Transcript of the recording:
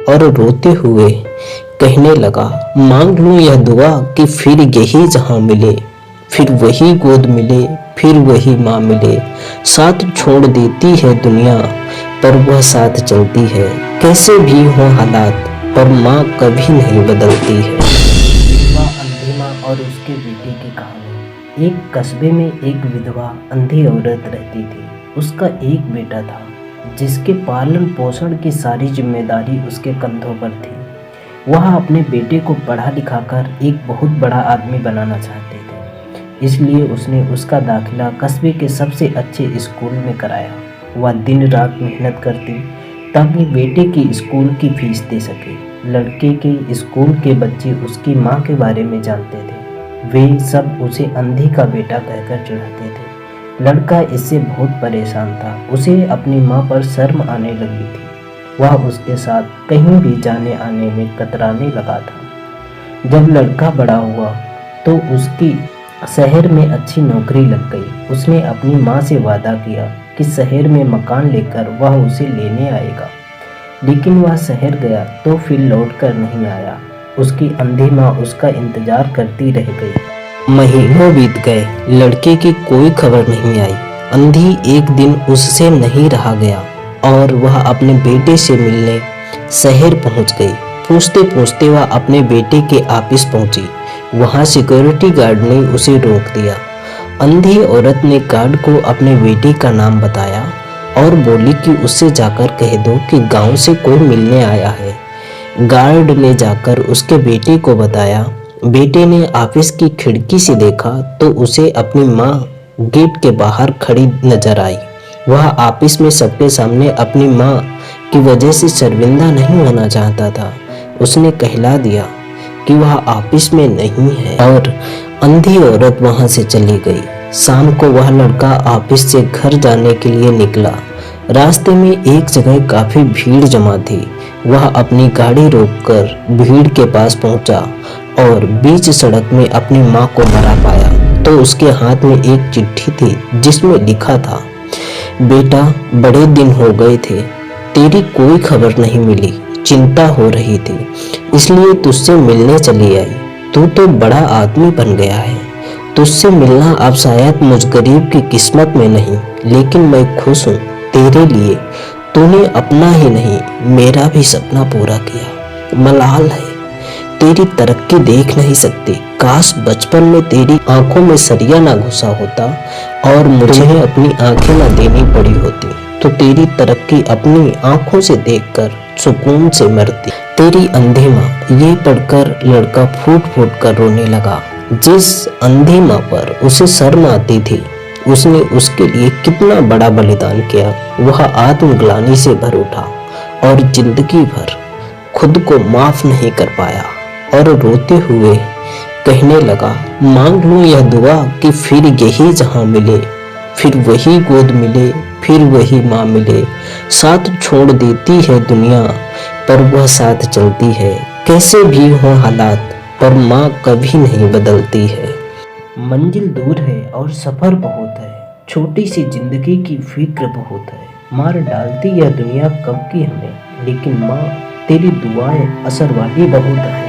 और रोते हुए कहने लगा, मांग लूं यह दुआ कि फिर यही जहां मिले, फिर वही गोद मिले, फिर वही माँ मिले। साथ छोड़ देती है दुनिया पर वह साथ चलती है, कैसे भी हो हालात पर माँ कभी नहीं बदलती है। विधवा अंधी माँ और उसके बेटे की कहानी। एक कस्बे में एक विधवा अंधी औरत रहती थी। उसका एक बेटा था जिसके पालन पोषण की सारी जिम्मेदारी उसके कंधों पर थी। वह अपने बेटे को पढ़ा लिखाकर एक बहुत बड़ा आदमी बनाना चाहते थे, इसलिए उसने उसका दाखिला कस्बे के सबसे अच्छे स्कूल में कराया। वह दिन रात मेहनत करती ताकि बेटे की स्कूल की फीस दे सके। लड़के के स्कूल के बच्चे उसकी माँ के बारे में जानते थे। वे सब उसे अंधी का बेटा कहकर चिढ़ाते थे। लड़का इससे बहुत परेशान था। उसे अपनी माँ पर शर्म आने लगी थी। वह उसके साथ कहीं भी जाने आने में कतराने लगा था। जब लड़का बड़ा हुआ तो उसकी शहर में अच्छी नौकरी लग गई। उसने अपनी माँ से वादा किया कि शहर में मकान लेकर वह उसे लेने आएगा, लेकिन वह शहर गया तो फिर लौट कर नहीं आया। उसकी अंधी माँ उसका इंतजार करती रह गई। महीनों बीत गए, लड़के की कोई खबर नहीं आई। अंधी एक दिन उससे नहीं रहा गया और वह अपने बेटे से मिलने शहर पहुंच गई। पूछते पूछते वह अपने बेटे के ऑफिस पहुंची। वहां सिक्योरिटी गार्ड ने उसे रोक दिया। अंधी औरत ने गार्ड को अपने बेटे का नाम बताया और बोली कि उससे जाकर कह दो कि गांव से कोई मिलने आया है। गार्ड ने जाकर उसके बेटे को बताया। बेटे ने ऑफिस की खिड़की से देखा तो उसे अपनी माँ गेट के बाहर खड़ी नजर आई। वह ऑफिस में सबके सामने अपनी माँ की वजह से शर्मिंदा नहीं होना चाहता था। उसने कहला दिया कि वह ऑफिस में नहीं है और अंधी औरत वहां से चली गई। शाम को वह लड़का ऑफिस से घर जाने के लिए निकला। रास्ते में एक जगह काफी भीड़ जमा थी। वह अपनी गाड़ी रोककर भीड़ के पास पहुंचा और बीच सड़क में अपनी माँ को मरा पाया तो उसके हाथ में एक चिट्ठी थी जिसमें लिखा था, बेटा बड़े दिन हो गए थे, तेरी कोई खबर नहीं मिली, चिंता हो रही थी इसलिए तुझसे मिलने चली आई। तू तो बड़ा आदमी बन गया है। तुझसे मिलना अब शायद मुझ गरीब की किस्मत में नहीं, लेकिन मैं खुश हूँ तेरे लिए। तूने अपना ही नहीं मेरा भी सपना पूरा किया। मलाल है, तेरी तरक्की देख नहीं सकती। काश बचपन में तेरी आंखों में सरिया ना घुसा होता और मुझे अपनी आंखें ना देनी पड़ी होती तो तेरी तरक्की अपनी आंखों से देखकर सुकून से मरती। तेरी अंधी माँ। ये पढ़कर लड़का फूट फूट कर रोने लगा। जिस अंधी माँ पर उसे शर्म आती थी उसने उसके लिए कितना बड़ा बलिदान किया। वह आत्मग्लानि से भर उठा और जिंदगी भर खुद को माफ नहीं कर पाया और रोते हुए कहने लगा, मांग लूं यह दुआ कि फिर यही जहां मिले, फिर वही गोद मिले, फिर वही माँ मिले। साथ छोड़ देती है दुनिया पर वह साथ चलती है, कैसे भी हो हालात पर माँ कभी नहीं बदलती है। मंजिल दूर है और सफर बहुत है, छोटी सी जिंदगी की फिक्र बहुत है। मार डालती यह दुनिया कब की हमें, लेकिन माँ तेरी दुआएं असर वाली बहुत है।